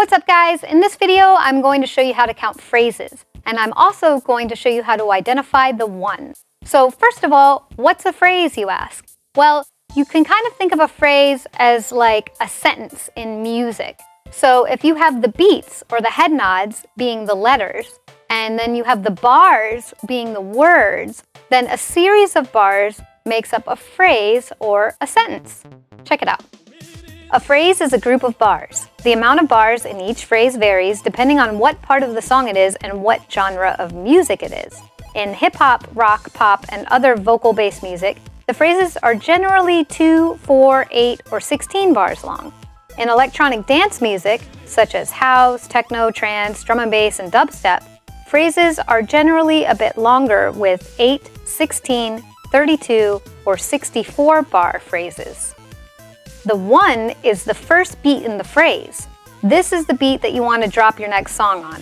What's up, guys? In this video, I'm going to show you how to count phrases, and I'm also going to show you how to identify the one. So first of all, what's a phrase, you ask? Well, you can kind of think of a phrase as like a sentence in music. So if you have the beats or the head nods being the letters, and then you have the bars being the words, then a series of bars makes up a phrase or a sentence. Check it out. A phrase is a group of bars. The amount of bars in each phrase varies depending on what part of the song it is and what genre of music it is. In hip-hop, rock, pop, and other vocal-based music, the phrases are generally 2, 4, 8, or 16 bars long. In electronic dance music, such as house, techno, trance, drum and bass, and dubstep, phrases are generally a bit longer with 8, 16, 32, or 64 bar phrases. The one is the first beat in the phrase. This is the beat that you want to drop your next song on.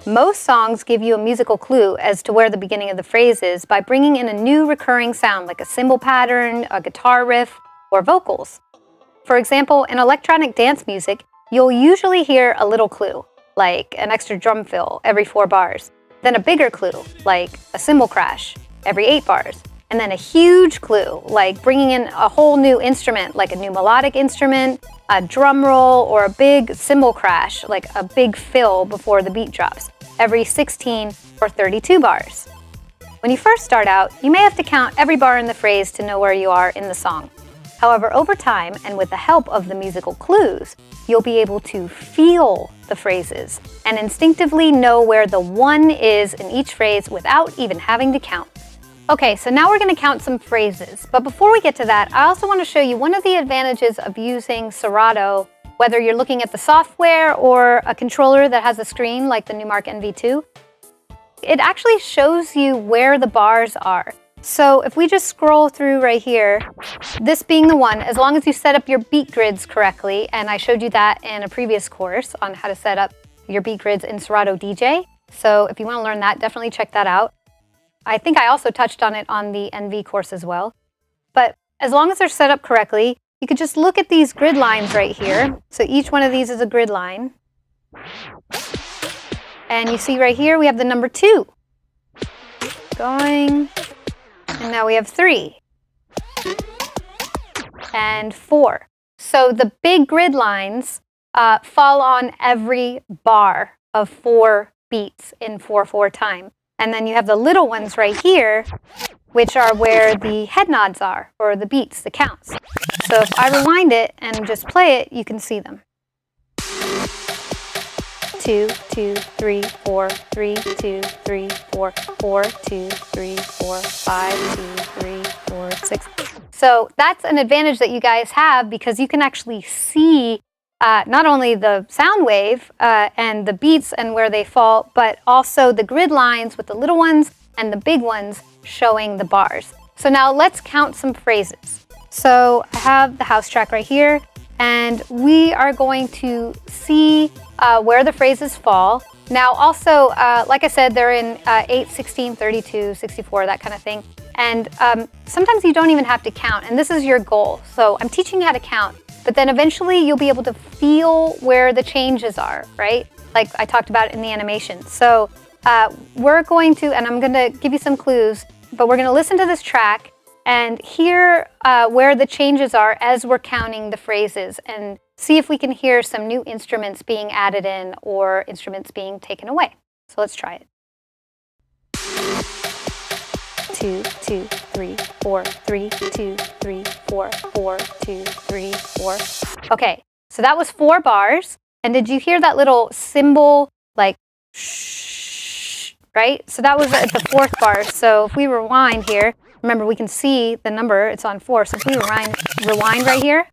Most songs give you a musical clue as to where the beginning of the phrase is by bringing in a new recurring sound like a cymbal pattern, a guitar riff, or vocals. For example, in electronic dance music, you'll usually hear a little clue, like an extra drum fill every 4 bars, then a bigger clue, like a cymbal crash every 8 bars, and then a huge clue, like bringing in a whole new instrument, like a new melodic instrument, a drum roll, or a big cymbal crash, like a big fill before the beat drops, every 16 or 32 bars. When you first start out, you may have to count every bar in the phrase to know where you are in the song. However, over time, and with the help of the musical clues, you'll be able to feel the phrases and instinctively know where the one is in each phrase without even having to count. Okay, so now we're going to count some phrases, but before we get to that, I also want to show you one of the advantages of using Serato, whether you're looking at the software or a controller that has a screen like the Numark NV2. It actually shows you where the bars are. So if we just scroll through right here, this being the one, as long as you set up your beat grids correctly, and I showed you that in a previous course on how to set up your beat grids in Serato DJ. So if you want to learn that, definitely check that out. I think I also touched on it on the NV course as well. But as long as they're set up correctly, you could just look at these grid lines right here. So each one of these is a grid line. And you see right here, we have the number 2. Going. And now we have 3. And 4. So the big grid lines fall on every bar of 4 beats in 4/4 time. And then you have the little ones right here, which are where the head nods are, or the beats, the counts. So if I rewind it and just play it, you can see them. 2, 2, 3, 4, 3, 2, 3, 4, 4, 2, 3, 4, 5, 2, 3, 4, 6. So that's an advantage that you guys have because you can actually see not only the sound wave and the beats and where they fall, but also the grid lines with the little ones and the big ones showing the bars. So now let's count some phrases. So I have the house track right here, and we are going to see where the phrases fall. Now also, like I said, they're in 8, 16, 32, 64, that kind of thing. And sometimes you don't even have to count, and this is your goal. So I'm teaching you how to count. But then eventually you'll be able to feel where the changes are, right? Like I talked about in the animation. So we're going to, and I'm going to give you some clues, but we're going to listen to this track and hear where the changes are as we're counting the phrases and see if we can hear some new instruments being added in or instruments being taken away. So let's try it. 2, 2, 3, 4, 3, 2, 3, 4, 4, 2, 3, 4. Okay, so that was 4 bars. And did you hear that little cymbal, like shh, right? So that was at the 4th bar. So if we rewind here, remember we can see the number, it's on 4. So if we rewind right here.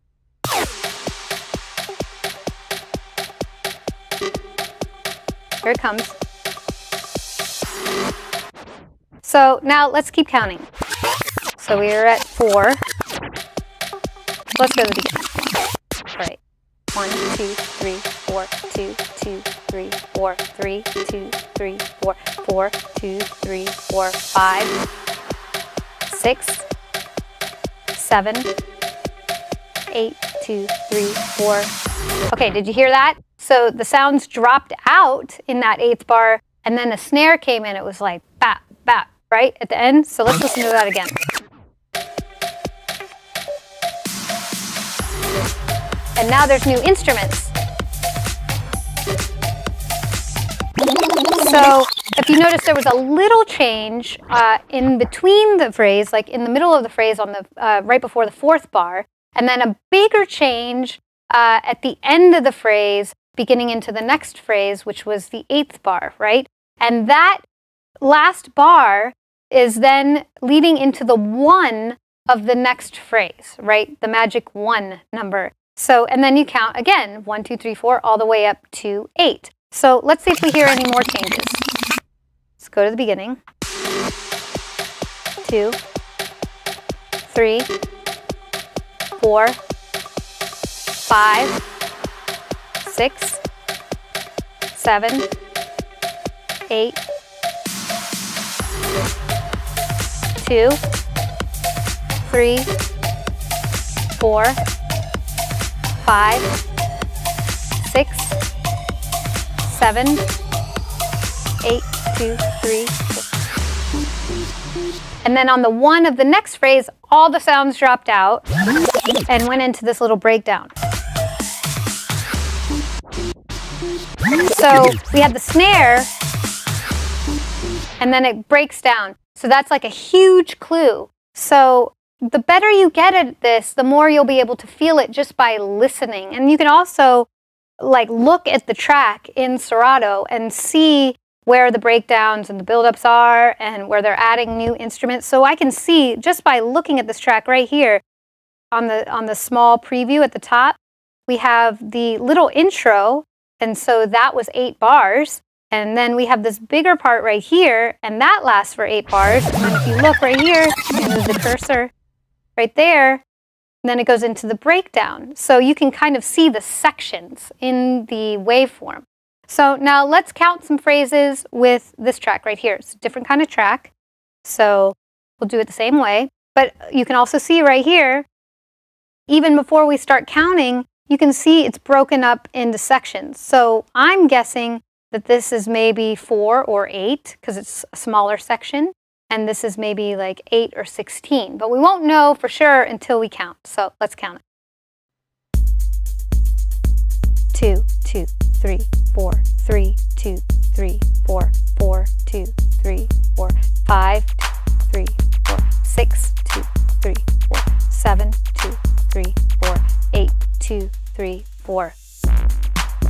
Here it comes. So now let's keep counting. So we are at 4. Let's go to the beginning. All right. 1, 2, 3, 4, 2, 2, 3, 4, 3, 2, 3, 4, 4, 2, 3, 4, 5, 6, 7, 8, 2, 3, 4. Okay, did you hear that? So the sounds dropped out in that 8th bar, and then a snare came in. It was like bap, bap, right at the end. So let's listen to that again. And now there's new instruments. So if you notice, there was a little change in between the phrase, like in the middle of the phrase on the right before the 4th bar, and then a bigger change at the end of the phrase, beginning into the next phrase, which was the 8th bar, right? And that last bar is then leading into the 1 of the next phrase, right? The magic 1 number. So, and then you count again, 1, 2, 3, 4, all the way up to 8. So let's see if we hear any more changes. Let's go to the beginning. 2, 3, 4, 5, 6, 7, 8, 2, 3, 4, 5, 6, 7, 8, 2, 3, 4. And then on the 1 of the next phrase, all the sounds dropped out and went into this little breakdown. So we had the snare, and then it breaks down. So that's like a huge clue. So the better you get at this, the more you'll be able to feel it just by listening. And you can also like look at the track in Serato and see where the breakdowns and the buildups are and where they're adding new instruments. So I can see just by looking at this track right here on the small preview at the top, we have the little intro, and so that was 8 bars. And then we have this bigger part right here, and that lasts for 8 bars. And then if you look right here, you move the cursor right there, and then it goes into the breakdown. So you can kind of see the sections in the waveform. So now let's count some phrases with this track right here. It's a different kind of track, so we'll do it the same way. But you can also see right here, even before we start counting, you can see it's broken up into sections. So I'm guessing that this is maybe 4 or 8 because it's a smaller section, and this is maybe like 8 or 16. But we won't know for sure until we count. So let's count it. 2, 2, 3, 4, 3, 2, 3, 4, 4, 2, 3, 4, 5, 2, 3, 4, 6, 2, 3, 4, 7, 2, 3, 4, 8, 2, 3, 4.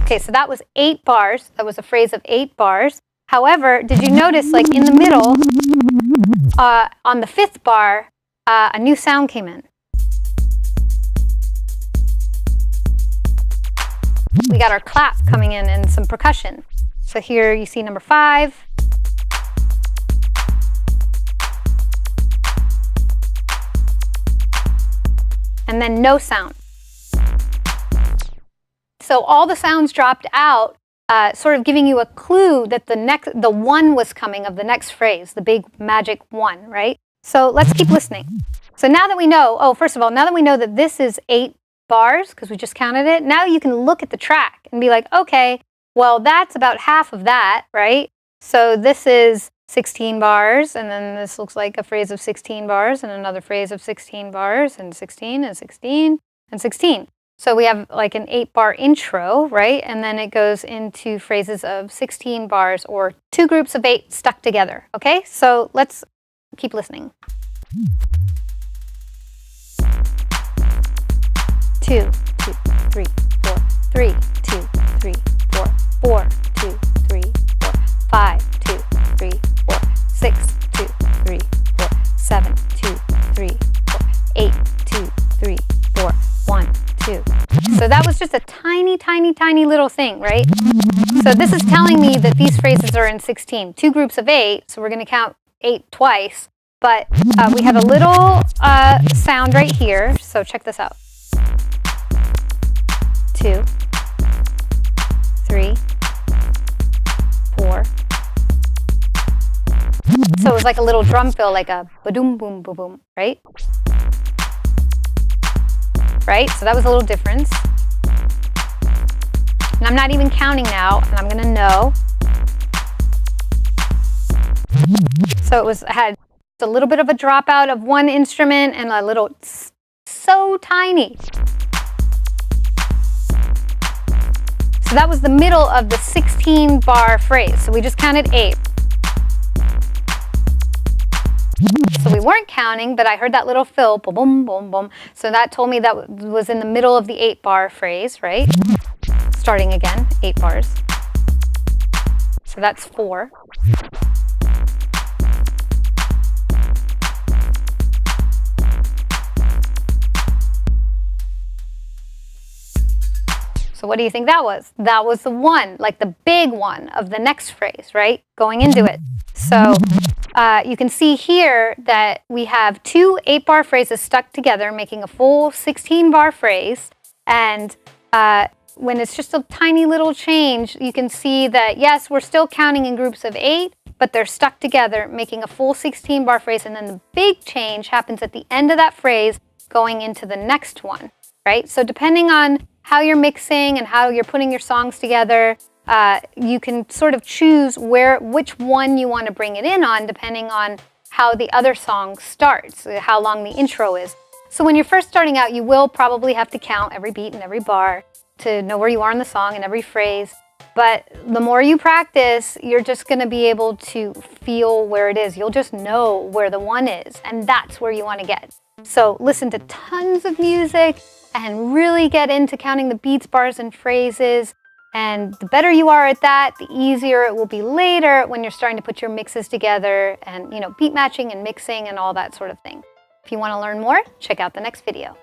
Okay, so that was 8 bars. That was a phrase of 8 bars. However, did you notice, like in the middle, on the 5th bar, a new sound came in. We got our clap coming in and some percussion. So here you see number 5. And then no sound. So all the sounds dropped out, sort of giving you a clue that the 1 was coming of the next phrase, the big magic 1, right? So let's keep listening. So now that we know, first of all, now that we know that this is 8 bars, because we just counted it, now you can look at the track and be like, okay, well, that's about half of that, right? So this is 16 bars, and then this looks like a phrase of 16 bars, and another phrase of 16 bars, and 16, and 16, and 16. So we have like an 8-bar intro, right? And then it goes into phrases of 16 bars or 2 groups of 8 stuck together, okay? So let's keep listening. 2, 2, 3, 4, 3, 2, 3, 4, 4, 2, 3, 4, 5, 2, 3, 4, 6, 2, 3, 4, 7, 2, 3, 4, 8, 2, 3, 4, 1, 2. So that was just a tiny, tiny, tiny little thing, right? So this is telling me that these phrases are in 16. 2 groups of 8, so we're going to count 8 twice. But we have a little sound right here, so check this out. 2, 3, 4. So it was like a little drum fill, like a ba-doom, boom, boom, boom, right? Right? So that was a little difference. And I'm not even counting now, and I'm gonna know. So I had a little bit of a dropout of one instrument and a little, so tiny. So that was the middle of the 16-bar phrase. So we just counted 8. So we weren't counting, but I heard that little fill, boom, boom, boom, boom. So that told me that was in the middle of the 8-bar phrase, right? Starting again, 8 bars. So that's 4. So what do you think that was? That was the one, like the big one of the next phrase, right? Going into it. So you can see here that we have 2 8-bar phrases stuck together, making a full 16-bar phrase. And when it's just a tiny little change, you can see that, yes, we're still counting in groups of 8, but they're stuck together, making a full 16-bar phrase. And then the big change happens at the end of that phrase, going into the next one, right? So depending on how you're mixing and how you're putting your songs together, you can sort of choose which one you want to bring it in on, depending on how the other song starts, how long the intro is. So when you're first starting out, you will probably have to count every beat and every bar to know where you are in the song and every phrase. But the more you practice, you're just going to be able to feel where it is. You'll just know where the one is, and that's where you want to get. So listen to tons of music and really get into counting the beats, bars, and phrases. And the better you are at that, the easier it will be later when you're starting to put your mixes together and, beat matching and mixing and all that sort of thing. If you want to learn more, check out the next video.